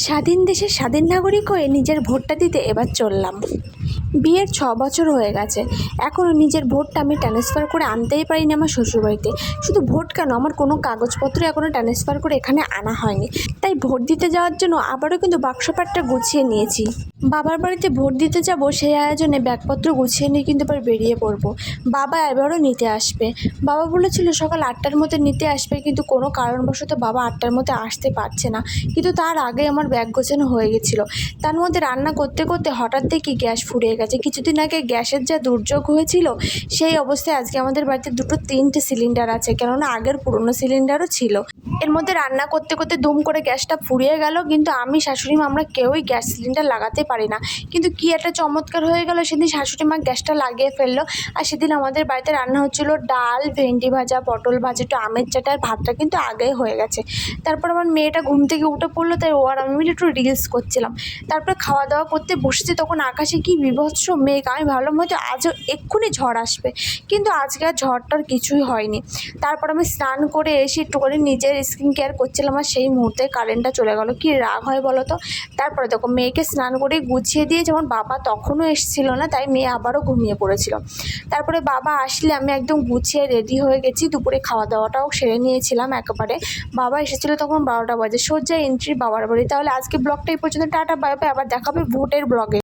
স্বাধীন দেশের স্বাধীন নাগরিক হয়ে নিজের ভোটটা দিতে এবার চললাম। বিয়ের 6 বছর হয়ে গেছে, এখনও নিজের ভোটটা আমি ট্রান্সফার করে আনতেই পারিনি আমার শ্বশুরবাড়িতে। শুধু ভোট কেন, আমার কোনো কাগজপত্র এখনও ট্রান্সফার করে এখানে আনা হয়নি। তাই ভোট দিতে যাওয়ার জন্য আবারও কিন্তু বাক্সপাটটা গুছিয়ে নিয়েছি। বাবার বাড়িতে ভোট দিতে যাব, সেই আয়োজনে ব্যাগপত্র গুছিয়ে নিয়ে কিন্তু এবার বেরিয়ে পড়বো। বাবা এবারও নিতে আসবে। বাবা বলেছিল সকাল 8টার মধ্যে নিতে আসবে, কিন্তু কোনো কারণবশত বাবা 8টার মধ্যে আসতে পারছে না। কিন্তু তার আগে আমার ব্যাগ গোছানো হয়ে গেছিলো। তার মধ্যে রান্না করতে করতে হঠাৎ দেখি গ্যাস ফুরিয়ে গেছে। কিছুদিন আগে গ্যাসের যা দুর্যোগ হয়েছিল, সেই অবস্থায় আজকে আমাদের বাড়িতে 3টে সিলিন্ডার আছে, কেননা আগের পুরনো সিলিন্ডারও ছিল। এর মধ্যে রান্না করতে করতে দুম করে গ্যাসটা ফুরিয়ে গেল, কিন্তু আমি শাশুড়ি মা আমরা কেউই গ্যাস সিলিন্ডার লাগাতে পারি না। কিন্তু কি একটা চমৎকার হয়ে গেল, সেদিন শাশুড়ি মা গ্যাসটা লাগিয়ে ফেললো। আর সেদিন আমাদের বাড়িতে রান্না হচ্ছিলো ডাল, ভেন্ডি ভাজা, পটল ভাজা, একটু আমের চাটা, আর ভাতটা কিন্তু আগেই হয়ে গেছে। তারপর আমার মেয়েটা ঘুম থেকে উঠে পড়লো, তাই ও আর আমি মিলে একটু রিলস করছিলাম। তারপর খাওয়া দাওয়া করতে বসেছি, তখন আকাশে কি বিভৎস মেঘ। আমি ভাবলাম হয়তো আজও এক্ষুনি ঝড় আসবে, কিন্তু আজকে আর ঝড়টার কিছুই হয়নি। তারপর আমি স্নান করে এসে একটুখানি নিজের স্কিন কেয়ার করছিলাম, আর সেই মুহূর্তে কারেন্টটা চলে গেল। কি রাগ হয় বলো তো। তারপরে দেখো মেয়েকে স্নান করে গুছিয়ে দিয়ে, যেমন বাবা তখনও এসেছিলো না, তাই মেয়ে আবারও ঘুমিয়ে পড়েছিল। তারপরে বাবা আসলে আমি একদম গুছিয়ে রেডি হয়ে গেছি। দুপুরে খাওয়া দাওয়াটাও সেরে নিয়েছিলাম একেবারে। বাবা এসেছিলো তখন 12টা বাজে। সোজা এন্ট্রি বাবার বাড়ি। তাহলে আজকে ব্লগটা এই পর্যন্ত, টাটা বাই বাই। আবার দেখা হবে ভোটের ব্লগে।